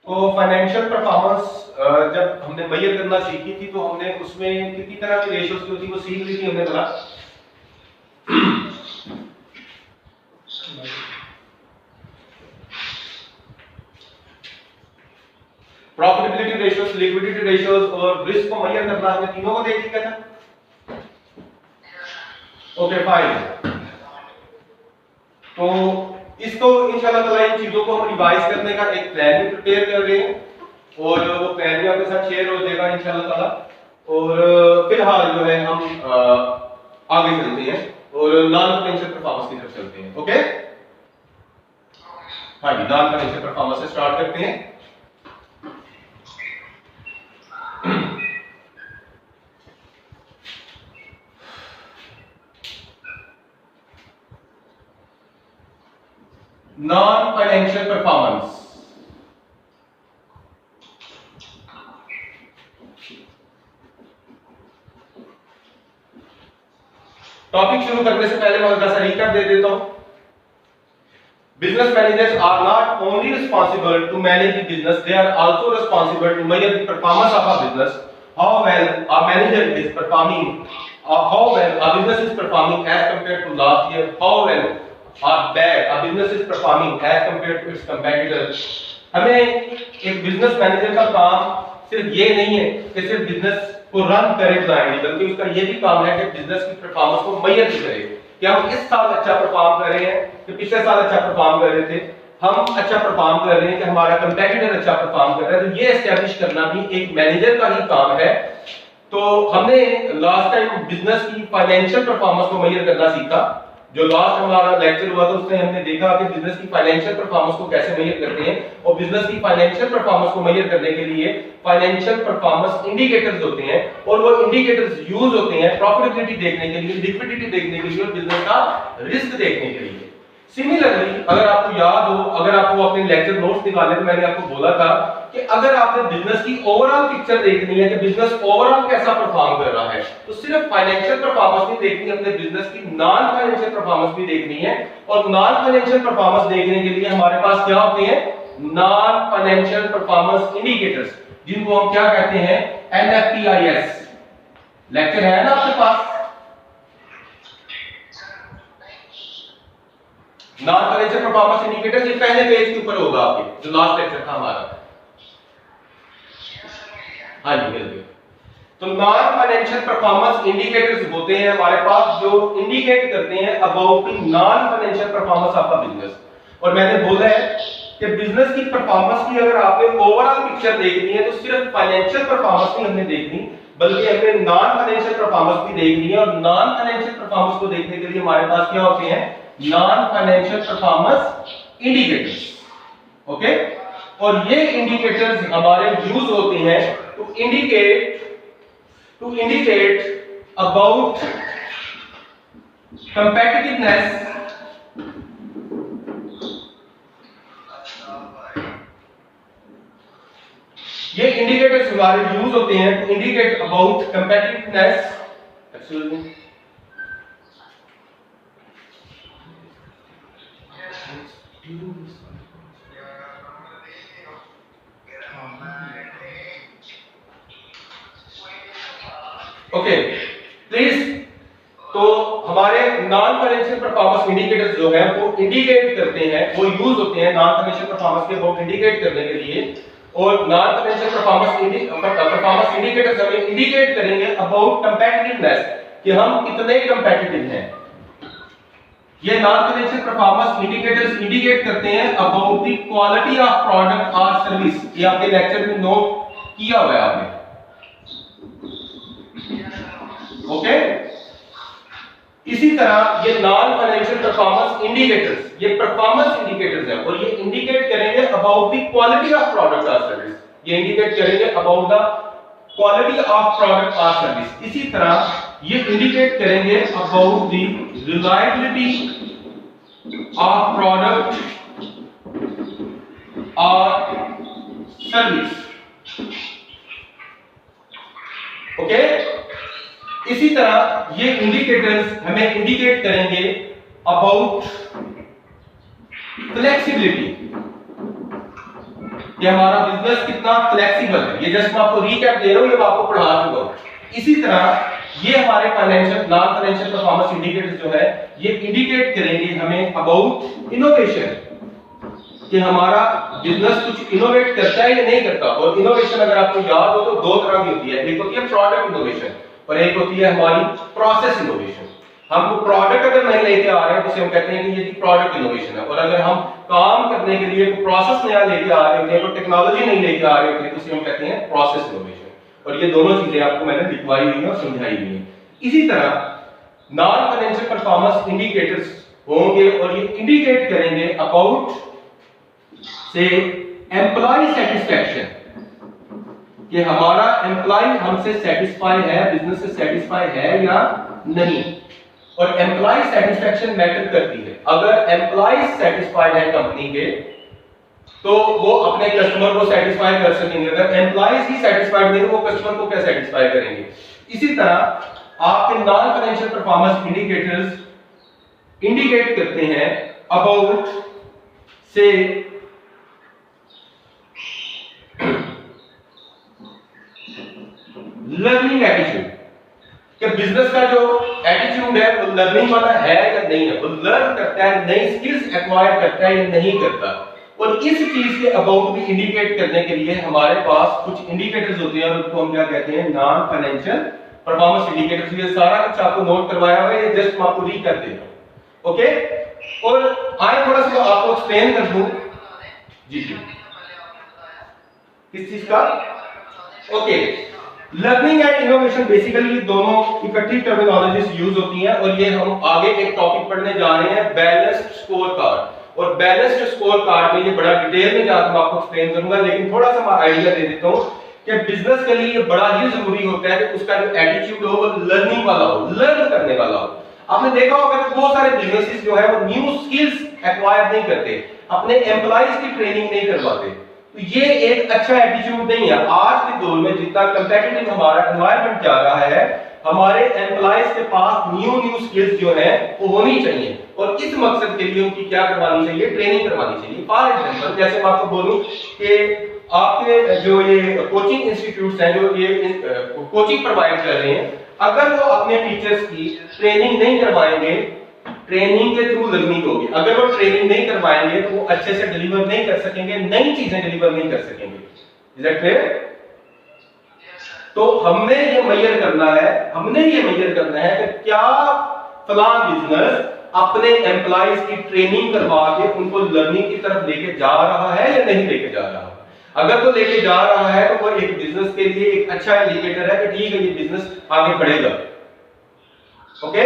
तो financial performance जब हमने मेजर करना सीखी थी तो हमने उसमें कितनी तरह की रेशियोज जो थी वो सीख ली थी हमने बोला। प्रॉफिटेबिलिटी रेशियोज, लिक्विडिटी रेशियोज और रिस्क को मेजर करना हमने तीनों को देख लिया था। Okay fine. तो इसको इंशाल्लाह ताला इन चीजों को हम रिवाइज करने का एक प्लान भी प्रिपेयर कर रहे हैं और वो प्लान भी आपके साथ शेयर हो जाएगा इंशाल्लाह ताला। और फिलहाल जो है हम आगे चलते हैं और नॉन फाइनेंशियल परफॉर्मेंस की तरफ चलते हैं। ओके हाँ जी, नॉन फाइनेंशियल परफॉर्मेंस से स्टार्ट करते हैं। नॉन फाइनेंशियल परफॉर्मेंस टॉपिक शुरू करने से पहले मैं हल्का सा रिकैप दे देता हूं। Business managers are not only responsible to manage the business, they are also responsible to measure the performance of a business, how well a manager is performing, how well a business is performing as compared to last year, how well or bad a business is performing as compared to its competitors। हमें एक business manager का काम सिर्फ ये नहीं है कि सिर्फ बिजनेस को रन करे ब्लाइंडली, बल्कि उसका ये भी काम है कि बिजनेस की परफॉर्मेंस को मेजर भी करे कि हम इस साल अच्छा परफॉर्म कर रहे हैं कि पिछले साल अच्छा परफॉर्म कर रहे थे, हम अच्छा परफॉर्म कर रहे हैं कि हमारा कंपेटिटर अच्छा परफॉर्म कर रहा है। तो ये एस्टैब्लिश करना भी एक मैनेजर का ही काम है। तो हमने लास्ट टाइम बिजनेस की फाइनेंशियल परफॉर्मेंस को मेजर करना सीखा। जो लास्ट हमारा लेक्चर हुआ था उसमें हमने देखा कि बिजनेस की फाइनेंशियल परफॉर्मेंस को कैसे मेजर करते हैं और बिजनेस की फाइनेंशियल परफॉर्मेंस को मेजर करने के लिए फाइनेंशियल परफॉर्मेंस इंडिकेटर्स होते हैं और वो इंडिकेटर्स यूज होते हैं प्रॉफिटेबिलिटी देखने के लिए, लिक्विडिटी देखने के लिए और बिजनेस का रिस्क देखने के लिए। सिमिलरली अगर आपको याद हो, अगर आपको अपने लेक्चर नोट्स निकालने तो मैंने आपको बोला था कि अगर आपने बिजनेस की ओवरऑल पिक्चर देखनी है कि बिजनेस ओवरऑल कैसा परफॉर्म कर रहा है तो सिर्फ फाइनेंशियल परफॉर्मेंस नहीं देखनी, अपने बिजनेस की नॉन फाइनेंशियल परफॉर्मेंस भी देखनी है। और नॉन फाइनेंशियल परफॉर्मेंस देखने के लिए हमारे पास क्या होते हैं, नॉन फाइनेंशियल परफॉर्मेंस इंडिकेटर्स, जिनको हम क्या कहते हैं, NFPIS। लेक्चर है ना आपके पास? नॉन फाइनेंशियल परफॉर्मेंस इंडिकेटर्स ये पहले पेज के ऊपर होगा आपके, जो लास्ट लेक्चर था हमारा। हाँ जी, मिल गया। तो नॉन फाइनेंशियल परफॉर्मेंस इंडिकेटर्स होते हैं हमारे पास जो इंडिकेट करते हैं about non financial performance of the business. और मैंने बोला है कि बिजनेस की परफॉर्मेंस की अगर आपने ओवरऑल पिक्चर देखनी है तो सिर्फ फाइनेंशियल परफॉर्मेंस नहीं हमने देखनी, बल्कि हमें नॉन फाइनेंशियल परफॉर्मेंस भी देखनी है। और नॉन फाइनेंशियल परफॉर्मेंस को देखने के लिए हमारे पास क्या होते हैं, non financial performance indicators. Okay, और ये इंडिकेटर्स हमारे यूज होते हैं टू indicate about competitiveness ये इंडिकेटर्स हमारे यूज होते हैं to indicate about competitiveness, excuse me, okay please. तो हमारे नॉन फाइनेंशियल परफॉर्मेंस इंडिकेटर्स जो है वो इंडिकेट करते हैं, वो यूज होते हैं नॉन फाइनेंशियल परफॉर्मेंस के अबाउट इंडिकेट करने के लिए। और नॉन फाइनेंशियल परफॉर्मेंस इंडिकेटर्स हमें इंडिकेट करेंगे अबाउट कंपेटिटिवनेस, कि हम कितने कंपेटिटिव हैं। ये non financial performance indicators indicate करते हैं about the quality of product और सर्विस। ये आपके लेक्चर में नोट किया हुआ है आपने। ओके, इसी तरह ये नॉन फाइनेंशियल परफॉर्मेंस इंडिकेटर्स, ये परफॉर्मेंस इंडिकेटर्स हैं और ये इंडिकेट करेंगे about the quality of product और सर्विस। ये इंडिकेट करेंगे about the quality of product और सर्विस। इसी तरह ये इंडिकेट करेंगे about the reliability of product और सर्विस। ओके, इसी तरह ये इंडिकेटर्स हमें इंडिकेट करेंगे अबाउट फ्लेक्सिबिलिटी। कि हमारा बिजनेस कितना फ्लेक्सिबल है। ये जस्ट मैं आपको रीकैप दे रहा हूं, ये मैं आपको पढ़ा चुका हूं। इसी तरह ये हमारे financial non financial performance indicators जो है ये इंडिकेट करेंगे हमें अबाउट इनोवेशन, कि हमारा बिजनेस कुछ इनोवेट करता है या नहीं करता। और इनोवेशन अगर आपको याद हो तो दो तरह की होती है, एक होती है प्रोडक्ट इनोवेशन और एक होती है हमारी प्रोसेस इनोवेशन। हम प्रोडक्ट अगर नहीं लेके आ रहे हैं तो उसे हम कहते हैं कि ये प्रोडक्ट इनोवेशन है, और अगर हम काम करने के लिए कोई प्रोसेस नया लेके आ रहे होते हैं, कोई टेक्नोलॉजी नहीं लेके आ रहे होते हैं, तो उसे हम कहते हैं प्रोसेस इनोवेशन। और ये दोनों चीजें आपको मैंने लिखवाई हुई है और समझाई हुई है। इसी तरह नॉन फाइनेंशियल परफॉर्मेंस इंडिकेटर्स होंगे और ये इंडिकेट करेंगे अबाउट से एम्प्लॉय सेटिस्फैक्शन, कि हमारा एम्प्लॉय हमसे सेटिस्फाई है, बिजनेस से सेटिस्फाई है या नहीं। और एम्प्लॉय सेटिस्फैक्शन मैटर करती है। अगर एम्प्लॉय सेटिस्फाइड है कंपनी के तो वो अपने कस्टमर को सेटिस्फाई कर सकेंगे। अगर एम्प्लॉयज ही सेटिस्फाइड नहीं वो कस्टमर को क्या सेटिस्फाई करेंगे। इसी तरह आपके non financial performance indicators indicate करते हैं अबाउट से लर्निंग एटीट्यूड, कि बिजनेस का जो एटीट्यूड है वो लर्निंग वाला है या नहीं है, वो लर्न करता है, नई स्किल्स एक्वायर करता है या नहीं करता। और इस चीज के अबाउट भी इंडिकेट करने के लिए हमारे पास कुछ इंडिकेटर्स होते हैं और उनको हम क्या कहते हैं, नॉन फाइनेंशियल परफॉर्मेंस इंडिकेटर्स। ये सारा कुछ आपको नोट करवाया हुआ है, ये जस्ट मैं आपको रीकैप दे रहा हूं। ओके, और आए थोड़ा सा आपको एक्सप्लेन कर दूं। जी जी, किस चीज का? Okay, learning and innovation basically दोनों इकट्ठी टर्मिनोलॉजीज यूज होती हैं, और ये हम आगे एक टॉपिक पढ़ने जा रहे हैं, बैलेंस्ड स्कोर कार्ड। और बैलेंस्ड स्कोर कार्ड में ये बड़ा डिटेल में जाकर मैं आपको एक्सप्लेन करूंगा, लेकिन थोड़ा सा मैं आइडिया दे देता हूं कि बिजनेस के लिए बड़ा ही जरूरी होता है कि उसका जो एटीट्यूड हो वो लर्निंग वाला हो, लर्न करने वाला हो। आपने देखा होगा कि बहुत सारे बिजनेसेस जो है वो न्यू स्किल्स एक्वायर नहीं करते, अपने एम्प्लॉइज की ट्रेनिंग नहीं करवाते, तो ये एक अच्छा एटीट्यूड नहीं है। आज के दौर में जितना कंपेटिटिव हमारा एनवायरनमेंट जा रहा है, हमारे एम्प्लॉइज के पास न्यू स्किल्स जो है वो होनी चाहिए, और इस मकसद के लिए उनकी क्या करवानी चाहिए, ट्रेनिंग करवानी चाहिए। फॉर एग्जांपल जैसे मैं आपको बोलूं कि आपके जो ये कोचिंग इंस्टीट्यूट्स हैं जो ये कोचिंग प्रोवाइड कर रहे हैं, अगर वो अपने टीचर्स की ट्रेनिंग नहीं करवाएंगे, ट्रेनिंग के थ्रू लर्निंग होगी, अगर वो ट्रेनिंग नहीं करवाएंगे तो वो अच्छे से डिलीवर नहीं कर सकेंगे, नई चीजें डिलीवर नहीं कर सकेंगे। Is that clear? तो हमने ये मेजर करना है कि क्या फलां बिजनेस अपने एम्प्लॉइज की ट्रेनिंग करवा के उनको लर्निंग की तरफ लेके जा रहा है या नहीं लेके जा रहा है। अगर तो लेके जा रहा है तो वो एक बिजनेस के लिए एक अच्छा इंडिकेटर है कि ठीक है ये बिजनेस आगे बढ़ेगा। ओके,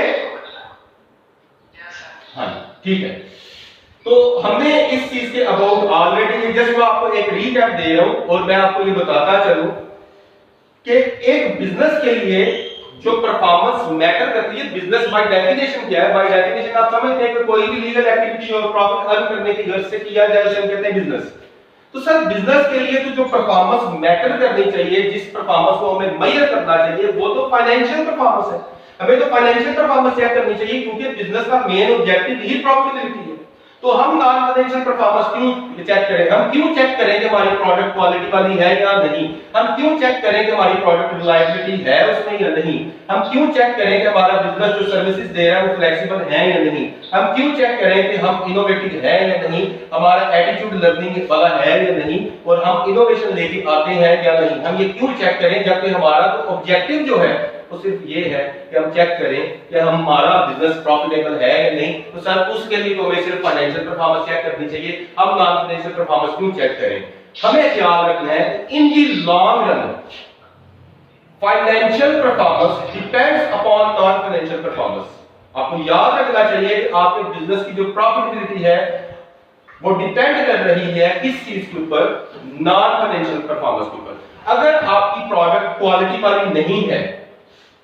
हाँ ठीक है। तो हमने इस चीज के अबाउट ऑलरेडी जस्ट मैं आपको एक रीकैप दे रहा हूं, और मैं आपको ये बताता चलूं कि एक बिजनेस के लिए जो परफॉर्मेंस मैटर करती है, बिजनेस बाय डेफिनेशन क्या है? बाय डेफिनेशन आप समझते हैं कि कोई भी लीगल एक्टिविटी और प्रॉफिट अर्न करने की गर्ज से किया जाए उसे हम कहते हैं बिजनेस। तो सर बिजनेस के लिए तो जो परफॉर्मेंस मैटर करनी चाहिए, जिस परफॉर्मेंस को हमें मेजर करना चाहिए, वो तो फाइनेंशियल परफॉर्मेंस है। हमें तो फाइनेंशियल परफॉर्मेंस चेक करनी चाहिए, क्योंकि बिजनेस का मेन ऑब्जेक्टिव ही प्रॉफिटेबिलिटी है। तो हम नॉन फाइनेंशियल परफॉर्मेंस क्यों चेक करें? हम क्यों चेक करें कि हमारी प्रोडक्ट क्वालिटी वाली है या नहीं? हम क्यों चेक करें कि हमारी प्रोडक्ट रिलायबिलिटी है उसमें या नहीं? हम क्यों चेक करें कि हमारा बिजनेस जो सर्विसेज दे रहा है वो फ्लेक्सिबल है या नहीं? हम क्यों चेक करें कि हम इनोवेटिव है या नहीं? हमारा एटीट्यूड लर्निंग वाला है या नहीं? और हम इनोवेशन लेके आते हैं या नहीं? हम ये क्यों चेक करें? जबकि हमारा तो ऑब्जेक्टिव जो है वो सिर्फ ये है कि हम चेक करें कि हमारा बिजनेस प्रॉफिटेबल है या नहीं। तो सर उसके लिए तो हमें सिर्फ फाइनेंशियल परफॉर्मेंस चेक करनी चाहिए, हम नॉन फाइनेंशियल परफॉर्मेंस क्यों चेक करें? हमें ख्याल रखना है in the long run financial performance depends upon non financial performance. आपको याद रखना चाहिए कि आपके बिजनेस की जो प्रॉफिटेबिलिटी है वो डिपेंड कर रही है किस चीज के ऊपर? नॉन फाइनेंशियल परफॉर्मेंस के ऊपर। अगर आपकी प्रोडक्ट क्वालिटी वाली नहीं है,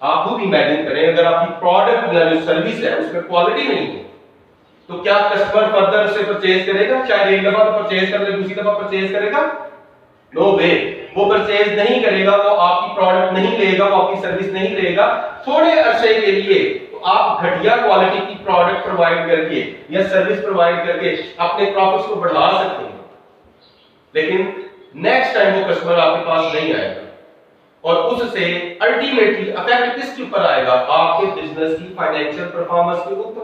आप खुद इमेजिन करें अगर आपकी प्रोडक्ट या जो सर्विस है उसमें क्वालिटी नहीं है, तो क्या कस्टमर फर्दर से परचेज करेगा? चाहे एक दफा तो परचेज कर ले, दूसरी दफा परचेज करेगा? नो वे, वो परचेज नहीं करेगा, वो आपकी प्रोडक्ट नहीं लेगा, वो आपकी सर्विस नहीं लेगा थोड़े अरसे के लिए। तो आप घटिया क्वालिटी की प्रोडक्ट प्रोवाइड करके या सर्विस प्रोवाइड करके अपने प्रॉफिट्स को बढ़ा सकते हैं, लेकिन नेक्स्ट टाइम वो कस्टमर आपके पास नहीं आएगा। और उससे अल्टीमेटली इफेक्ट किसके ऊपर आएगा? आपके बिजनेस की फाइनेंशियल परफॉर्मेंस के ऊपर।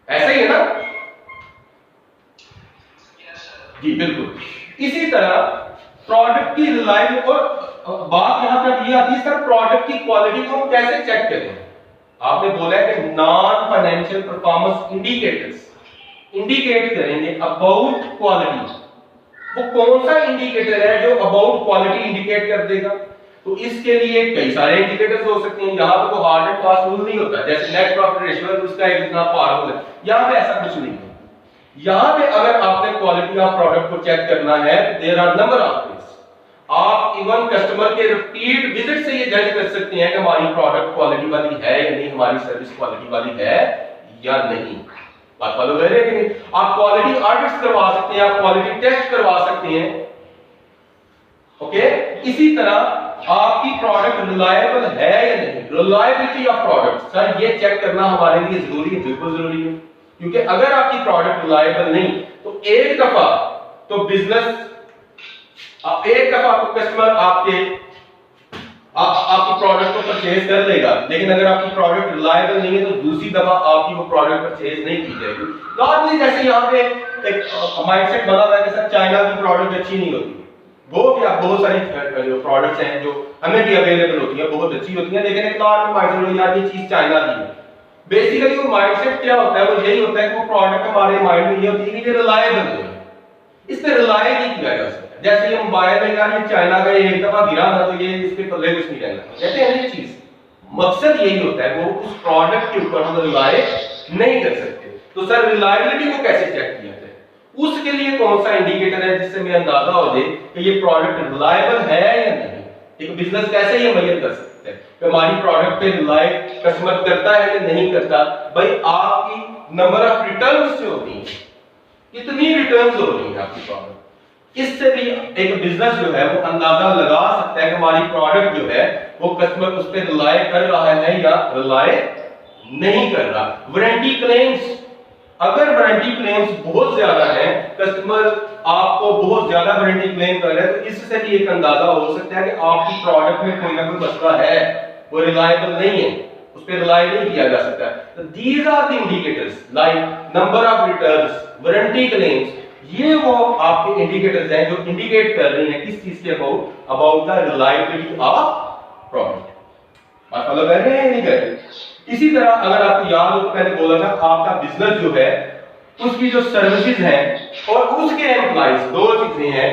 ऐसा ही है ना जी? बिल्कुल। इसी तरह प्रोडक्ट की रिलायबिलिटी, और बात यहां पर ये आती है सर प्रोडक्ट की क्वालिटी को हम कैसे चेक करें? आपने बोला है कि non financial performance indicators indicate करेंगे अबाउट क्वालिटी। वो कौन सा इंडिकेटर है जो अबाउट क्वालिटी इंडिकेट कर देगा? तो इसके लिए कई सारे इंडिकेटर्स हो सकते हैं। यहां पे तो हार्ड एंड फास्ट रूल नहीं होता, जैसे नेट प्रॉफिट रेशियो उसका एक इतना फार्मूला है, यहां पे ऐसा कुछ नहीं है। यहां पे अगर आपने क्वालिटी ऑफ प्रोडक्ट को चेक करना है तो there are number of things. आप इवन कस्टमर के रिपीट विजिट से ये जज कर सकते हैं कि हमारी प्रोडक्ट क्वालिटी वाली है या नहीं, हमारी सर्विस क्वालिटी वाली है या नहीं। बात फॉलो कर रहे हैं कि नहीं? आप क्वालिटी ऑडिट्स करवा सकते हैं, आप क्वालिटी टेस्ट करवा सकते हैं। ओके, इसी तरह आपकी प्रोडक्ट रिलायबल है या नहीं। रिलायबिलिटी ऑफ प्रोडक्ट सर ये चेक करना हमारे लिए जरूरी है, बिल्कुल जरूरी है। क्योंकि अगर आपकी प्रोडक्ट रिलायबल नहीं तो एक दफा तो बिजनेस, एक दफा तो कस्टमर आपकी प्रोडक्ट को परचेज कर लेगा, लेकिन अगर आपकी प्रोडक्ट रिलायबल नहीं है तो दूसरी दफा आपकी वो प्रोडक्ट परचेज नहीं की जाएगी। नॉर्मली जैसे यहाँ पे एक माइंडसेट बना हुआ है कि सर चाइना की प्रोडक्ट अच्छी नहीं होती। वो क्या बहुत सारी जो प्रोडक्ट्स हैं जो हमें भी अवेलेबल होती हैं बहुत अच्छी होती हैं, लेकिन एक नॉर्मल माइंडसेट यार ये चीज चाइना की है। बेसिकली वो माइंडसेट क्या होता है? वो यही होता है कि वो प्रोडक्ट हमारे माइंड में ये होती है कि ये रिलायबल है, इस पे रिलाय नहीं किया जा सकता। जैसे ये मोबाइल है यार ये चाइना का, ये एक दफा गिरा ना तो ये इस पे पल्ले कुछ नहीं रहना, कहते हैं ये चीज। मकसद यही होता है वो उस प्रोडक्ट के ऊपर हम रिलाय नहीं कर सकते। तो सर रिलायबिलिटी को कैसे चेक किया जाए? उसके लिए कौन सा इंडिकेटर है जिससे हमें अंदाजा हो जाए कि ये प्रोडक्ट रिलायबल है या नहीं? एक बिजनेस कैसे ये मेजर कर सकता है कि हमारी प्रोडक्ट पे रिलाय कस्टमर करता है या नहीं करता? भाई आपकी नंबर ऑफ रिटर्न्स जो होती हैं, कितनी रिटर्न्स हो रही है आपकी प्रोडक्ट, इससे भी एक बिजनेस जो है वो अंदाजा लगा सकता है कि हमारी प्रोडक्ट जो है वो कस्टमर उस पर रिलाय कर रहा है या रिलाय नहीं कर रहा। वारंटी क्लेम्स, अगर वारंटी क्लेम्स बहुत ज्यादा है, कस्टमर आपको बहुत ज्यादा वारंटी क्लेम कर रहे हैं, तो इससे भी एक अंदाजा हो सकता है कि आपकी प्रोडक्ट में कोई ना कोई मसला है, वो रिलायबल नहीं है, उस पर रिलाय नहीं किया जा सकता। तो these are the indicators like number of returns, warranty claims, ये वो आपके इंडिकेटर्स हैं जो इंडिकेट कर रही हैं किस चीज के about the reliability of product. बात फॉलो कर रहे हैं नहीं कर रहे? इसी तरह अगर आपको याद हो तो मैंने बोला था आपका बिजनेस जो है उसकी जो सर्विसेज हैं और उसके एम्प्लॉइज, दो चीजें हैं,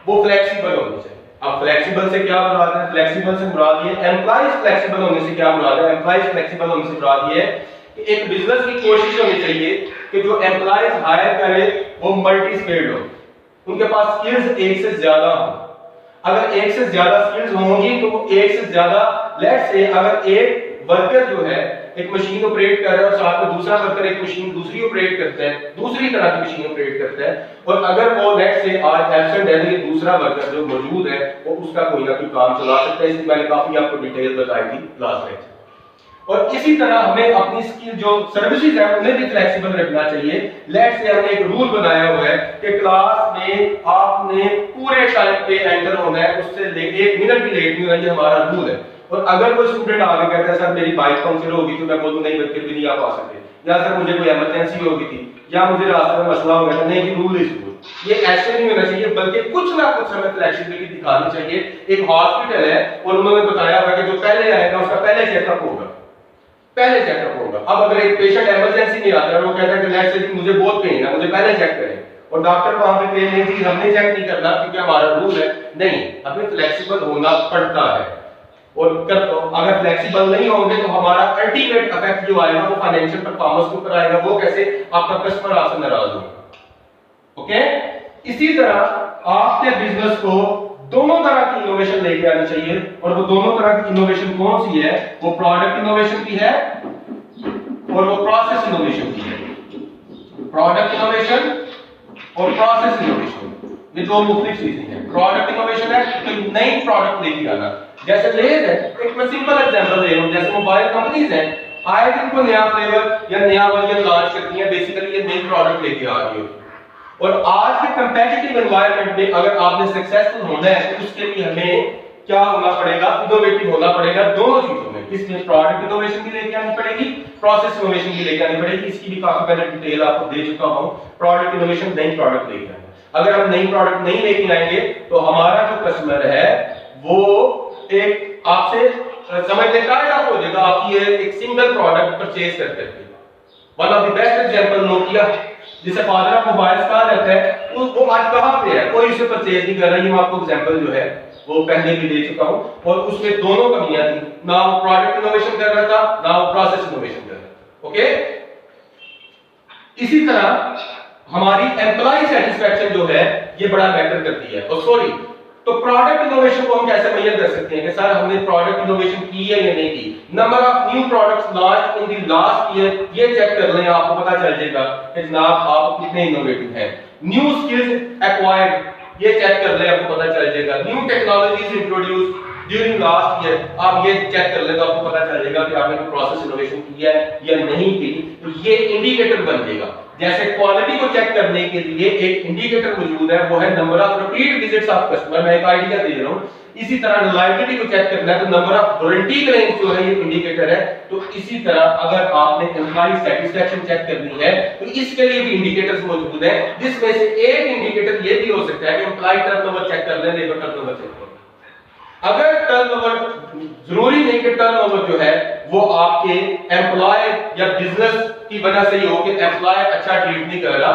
वो फ्लेक्सिबल होनी चाहिए। अब फ्लेक्सिबल से क्या मुराद है? फ्लेक्सिबल से मुराद ये एम्प्लॉइज फ्लेक्सिबल होने से क्या मुराद है? एम्प्लॉइज फ्लेक्सिबल होने से मुराद ये है कि एक बिजनेस की कोशिश होनी चाहिए कि जो एम्प्लॉइज हायर करे वो मल्टी स्किल्ड हो, उनके पास स्किल्स एक से ज्यादा हो। अगर एक से ज्यादा स्किल्स होंगी तो वो एक से ज्यादा, लेट्स से अगर एक वर्कर जो है एक मशीन ऑपरेट कर रहा है और साथ में दूसरा वर्कर एक मशीन दूसरी ऑपरेट करता है, दूसरी तरह की मशीन ऑपरेट करता है, और अगर वो लेट्स से आज एब्सेंट है, ये दूसरा वर्कर जो मौजूद है वो उसका कोई ना कोई काम चला सकता है। इसकी मैंने काफी आपको डिटेल बताई थी लास्ट लेक्चर। और इसी तरह हमें अपनी स्किल जो सर्विसेज है उन्हें भी फ्लेक्सिबल रखना चाहिए। लेट्स से हमने एक रूल बनाया हुआ है कि क्लास में आपने पूरे टाइम पे एंटर होना है, उससे लेके 1 मिनट भी लेट नहीं होना, ये हमारा रूल है। और अगर कोई स्टूडेंट आगे कहता है सर मेरी बाइक पंक्चर हो गई तो मैं बोलूं नहीं बच्चे भी नहीं आ पा सकते, या सर मुझे कोई इमरजेंसी हो गई थी, या मुझे रास्ते में मसला हो गया था, नहीं रूल इज रूल। ये ऐसे नहीं होना चाहिए, बल्कि कुछ ना कुछ हमें फ्लेक्सिबिलिटी दिखानी चाहिए। एक हॉस्पिटल है और उन्होंने बताया हुआ कि जो पहले आएगा उसका पहले चेकअप होगा, पहले चेकअप होगा। अब अगर एक पेशेंट इमरजेंसी में आता है और वो कहता है कि लेट्स से मुझे बहुत पेन है, मुझे पहले चेक करें, और डॉक्टर वहां पे पेन नहीं, हमने चेक नहीं करना क्योंकि हमारा रूल है, नहीं, हमें फ्लेक्सिबल होना पड़ता है। और अगर फ्लेक्सिबल नहीं होंगे तो हमारा अल्टीमेट इफेक्ट जो आएगा वो फाइनेंशियल परफॉर्मेंस के ऊपर आएगा। वो कैसे? आपका कस्टमर आपसे नाराज होगा। ओके, इसी तरह आपके बिजनेस को दोनों तरह की इनोवेशन लेके आनी चाहिए, और वो दोनों तरह की इनोवेशन कौन सी है? वो प्रोडक्ट इनोवेशन की है और वो प्रोसेस इनोवेशन की है। प्रोडक्ट इनोवेशन और प्रोसेस इनोवेशन, ये दो मुख्तलिफ चीजें हैं। प्रोडक्ट इनोवेशन है तो नई प्रोडक्ट लेके आना, जैसे लेज है, एक मैं सिंपल एग्जांपल दे रहा हूं, जैसे मोबाइल कंपनीज हैं, आए दिन को नया फ्लेवर या नया वर्जन लॉन्च करती हैं, बेसिकली ये नई प्रोडक्ट लेके आ रही होती है। और आज के कंपेटिटिव एनवायरनमेंट में अगर आपने सक्सेसफुल होना है तो उसके लिए हमें क्या होना पड़ेगा, इनोवेटिव होना पड़ेगा दोनों चीजों में। किसमें, प्रोडक्ट इनोवेशन भी लेके आनी पड़ेगी, प्रोसेस इनोवेशन भी लेके आनी पड़ेगी। इसकी भी काफी पहले डिटेल आपको दे चुका हूं। प्रोडक्ट इनोवेशन, नई प्रोडक्ट लेके आना। अगर हम नई प्रोडक्ट नहीं लेके आएंगे तो हमारा जो कस्टमर है वो एक आपसे समझ ले टाइड ऑफ हो जाएगा आपकी ये एक सिंगल प्रोडक्ट परचेज करके। One of the best example Nokia, जिसे फादर ऑफ मोबाइल्स कहा जाता है, वो आज कहां पे है, कोई इसे परचेज नहीं कर रहा। ये मैं आपको एग्जांपल जो है वो पहले भी दे चुका हूं, और उसमें दोनों कमियां थी, ना वो प्रोडक्ट इनोवेशन कर रहा था, ना वो प्रोसेस इनोवेशन कर रहा था। ओके, इसी तरह हमारी एम्प्लॉय सेटिस्फैक्शन जो है ये बड़ा मैटर करती है। और सॉरी, तो प्रोडक्ट इनोवेशन को हम कैसे मेजर कर सकते हैं कि सर हमने प्रोडक्ट इनोवेशन की है या नहीं की। Number of new products launch in the last year, ये चेक कर लें, आपको पता चल जाएगा कि जनाब आप कितने इनोवेटिव हैं। न्यू स्किल्स एक्वायर्ड, ये चेक कर ले, आपको पता चल जाएगा। New technologies introduce during last year, आप ये चेक कर ले तो आपको पता चल जाएगा कि आपने कोई प्रोसेस इनोवेशन की है या नहीं की। तो ये इंडिकेटर बन जाएगा। जैसे क्वालिटी को चेक करने के लिए एक इंडिकेटर मौजूद है, वो है number of repeat visits of customer, मैं एक आइडिया दे रहा हूं। इसी तरह रिलायबिलिटी को चेक करना है तो नंबर ऑफ गारंटी क्लेम्स जो है ये इंडिकेटर है। तो इसी तरह अगर आपने एम्प्लॉय सेटिस्फैक्शन चेक करनी है तो इसके लिए भी इंडिकेटर्स मौजूद हैं, जिसमें से एक इंडिकेटर ये भी हो सकता है कि एम्प्लॉय टर्नओवर चेक कर लें, लेबर टर्नओवर चेक कर लें। अगर टर्नओवर, जरूरी नहीं कि टर्नओवर जो है वो आपके एम्प्लॉय या बिजनेस की वजह से ही हो कि एम्प्लॉय अच्छा ट्रीट नहीं कर रहा।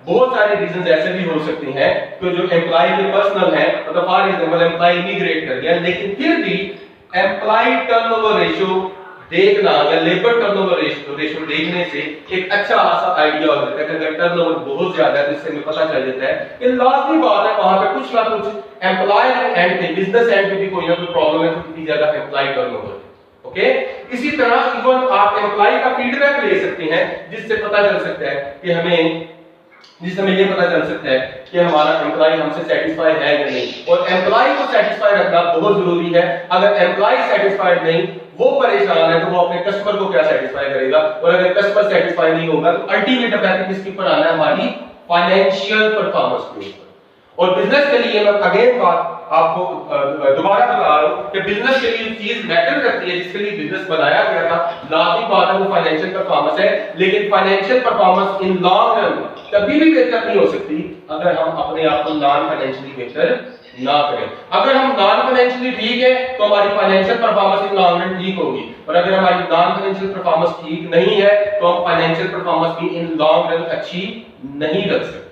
बहुत सारे रीजंस ऐसे भी हो सकते हैं कि जो एम्प्लॉय के पर्सनल है, मतलब फॉर एग्जांपल एम्प्लॉय इमिग्रेट कर गया, लेकिन फिर भी एम्प्लॉय टर्नओवर रेशियो देखना या लेबर टर्नओवर रेशियो देखने से एक अच्छा खासा आइडिया हो जाता है कि अगर टर्नओवर बहुत ज्यादा है तो इससे हमें पता चल जाता है कि लाजमी बात है वहां पे कुछ ना कुछ एम्प्लॉय एंड पे, बिजनेस एंड पे भी कोई ना कोई प्रॉब्लम है, तो कितनी ज्यादा एम्प्लॉय टर्नओवर। ओके, इसी तरह इवन आप एम्प्लॉय का फीडबैक ले सकते हैं, जिससे पता चल सकता है कि हमें ये पता चल सकता है कि हमारा एम्प्लॉय हमसे सेटिस्फाई है या नहीं। और एम्प्लॉय को सेटिस्फाई रखना बहुत जरूरी है। अगर एम्प्लॉय सेटिस्फाइड नहीं, वो परेशान है, तो वो अपने कस्टमर को क्या सेटिस्फाई करेगा। और अगर कस्टमर सेटिस्फाई नहीं होगा तो अल्टीमेट इफेक्ट किसके ऊपर आना है, हमारी फाइनेंशियल परफॉर्मेंस के ऊपर। और बिजनेस के लिए मैं अगेन बात आपको दोबारा बता रहा हूं कि बिजनेस के लिए चीज मैटर करती है जिसके लिए बिजनेस बनाया गया था, लाजमी बात है वो फाइनेंशियल परफॉर्मेंस है। लेकिन financial performance in long run कभी भी बेहतर नहीं हो सकती अगर हम अपने आप को नॉन फाइनेंशियली बेहतर ना करें। अगर हम नॉन फाइनेंशियली ठीक है तो हमारी financial performance in long run ठीक होगी, और अगर हमारी नॉन फाइनेंशियल परफॉर्मेंस ठीक नहीं है तो हम फाइनेंशियल परफॉर्मेंस भी इन लॉन्ग रन अच्छी नहीं रख सकते।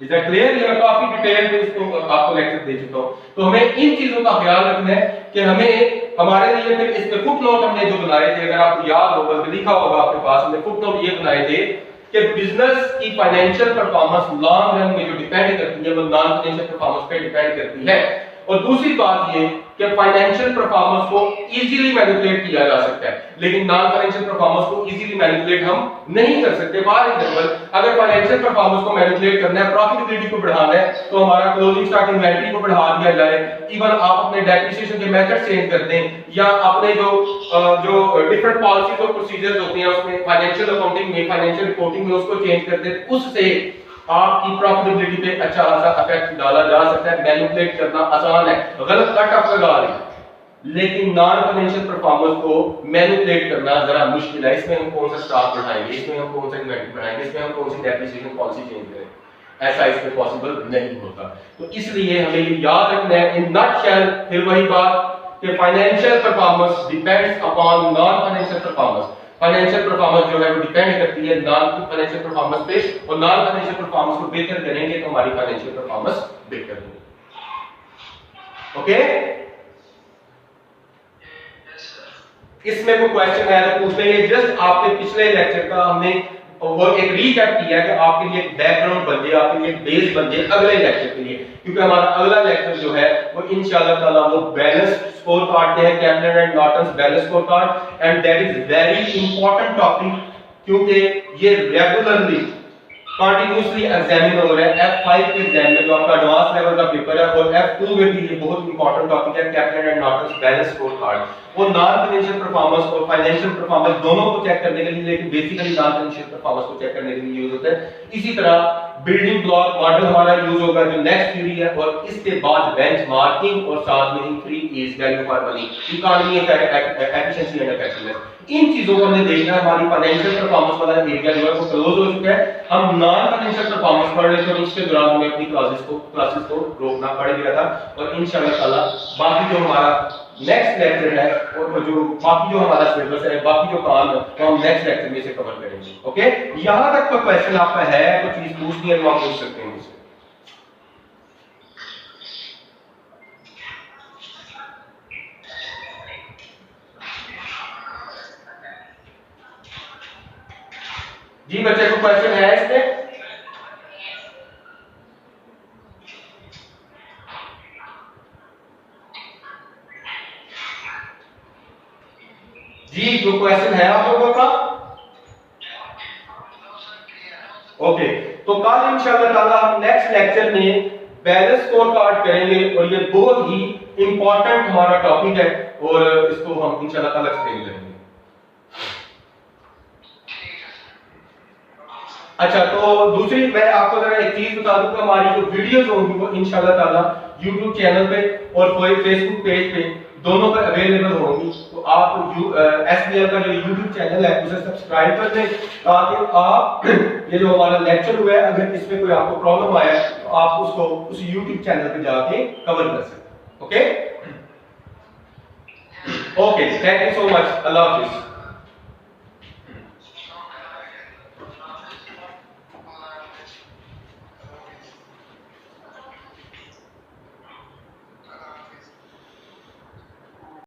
Is that clear? ये मैं काफी डिटेल में इसको आपको लेक्चर दे चुका हूं। तो हमें इन चीजों का ख्याल रखना है कि हमें हमारे लिए फिर इसके फुटनोट हमने जो बनाए थे, अगर आपको याद होगा तो लिखा होगा आपके पास, हमने फुटनोट ये बनाए थे कि बिजनेस की फाइनेंशियल परफॉर्मेंस लॉन्ग रन में जो डिपेंड करती है वो नॉन फाइनेंशियल परफॉर्मेंस पे डिपेंड करती है। और दूसरी बात ये कि फाइनेंशियल परफॉर्मेंस को इजीली मैनिपुलेट किया जा सकता है, लेकिन नॉन फाइनेंशियल परफॉर्मेंस को इजीली मैनिपुलेट हम नहीं कर सकते। फॉर एग्जांपल अगर फाइनेंशियल परफॉर्मेंस को मैनिपुलेट करना है, प्रॉफिटेबिलिटी को बढ़ाना है, तो हमारा क्लोजिंग स्टॉक इन्वेंटरी को बढ़ा दिया जाए, इवन आप अपने डेप्रिसिएशन के मेथड चेंज कर दें, या अपने जो डिफरेंट पॉलिसीज और प्रोसीजर्स होते हैं उसमें फाइनेंशियल अकाउंटिंग में, फाइनेंशियल रिपोर्टिंग में उसको चेंज कर दें, उससे आपकी प्रॉफिटेबिलिटी पे अच्छा खासा इफेक्ट डाला जा सकता है। मैनिपुलेट करना आसान है, गलत कट ऑफ लगा रहे, लेकिन नॉन फाइनेंशियल परफॉर्मेंस को मैनिपुलेट करना जरा मुश्किल है। इसमें हम कौन सा स्टॉक बढ़ाएंगे, इसमें हम कौन सा इन्वेंटरी बढ़ाएंगे, इसमें हम कौन सी डेप्रिसिएशन पॉलिसी चेंज करें, ऐसा इसमें पॉसिबल नहीं होता। तो इसलिए हमें ये याद रखना है इन नटशेल, फिर वही बात कि financial performance depends upon non financial performance. Financial performance जो है वो डिपेंड करती है नॉन फाइनेंशियल परफॉर्मेंस पे, और नॉन फाइनेंशियल परफॉर्मेंस को बेहतर करेंगे तो हमारी फाइनेंशियल परफॉर्मेंस बेहतर होगी। ओके, इसमें कोई क्वेश्चन है तो पूछ लेंगे। जस्ट आपके पिछले लेक्चर का हमने वो एक रीकैप किया कि आपके लिए एक बैकग्राउंड बन जाए, आपके लिए एक बेस बन जाए अगले लेक्चर के लिए, क्योंकि हमारा अगला लेक्चर जो है वो इंशाल्लाह ताला वो बैलेंस स्कोर कार्ड है, Kepler and Norton's balance score card, and that is very important topic, क्योंकि ये रेगुलरली कंटिन्यूसली एग्जामिन हो रहा है। F5 के एग्जाम में जो आपका एडवांस लेवल का पेपर है, और F2 में भी ये बहुत इंपॉर्टेंट टॉपिक है, Kaplan and Norton's balance score card. वो नॉन फाइनेंशियल परफॉर्मेंस और फाइनेंशियल परफॉर्मेंस दोनों को चेक करने के लिए, लेकिन बेसिकली नॉन फाइनेंशियल परफॉर्मेंस को चेक करने के लिए यूज होता है। इसी तरह बिल्डिंग ब्लॉक मॉडल हमारा यूज होगा जो नेक्स्ट थ्योरी है, और इसके बाद बेंचमार्किंग और साथ में ही 3 E's value for money, economy, efficiency and effectiveness. इन चीजों को हमने देखना। हमारी फाइनेंशियल परफॉर्मेंस वाला एरिया जो है वो क्लोज हो चुका है। हम नॉन फाइनेंशियल परफॉर्मेंस पढ़ रहे थे, और उसके दौरान हमें अपनी क्लासेस को रोकना पड़ गया था। और इंशाल्लाह ताला बाकी जो हमारा नेक्स्ट लेक्चर है, और जो बाकी जो हमारा सिलेबस है, बाकी जो काम है, तो हम नेक्स्ट लेक्चर में इसे कवर करेंगे। ओके, यहां तक कोई क्वेश्चन आपका है, कोई चीज पूछनी है तो आप पूछ सकते हैं मुझसे। जी बच्चे को क्वेश्चन है इसमें? जी जो क्वेश्चन है आप लोगों का? ओके, तो कल इंशाल्लाह ताला हम नेक्स्ट लेक्चर में बैलेंस स्कोर कार्ड करेंगे, और ये बहुत ही इंपॉर्टेंट हमारा टॉपिक है, और इसको हम इंशाल्लाह ताला एक्सप्लेन करेंगे। अच्छा, तो दूसरी मैं आपको जरा एक चीज बता दूं कि हमारी जो वीडियोस होंगी वो इंशाल्लाह ताला YouTube चैनल पे और Facebook पेज पे दोनों पर अवेलेबल होंगी। तो आप SBL का जो YouTube चैनल है उसे सब्सक्राइब कर लें, ताकि आप ये जो हमारा लेक्चर हुआ है, अगर इसमें कोई आपको प्रॉब्लम आया तो आप उसको उस YouTube चैनल पे जाके कवर कर सकते हैं। Okay, thank you so much. Allah Hafiz.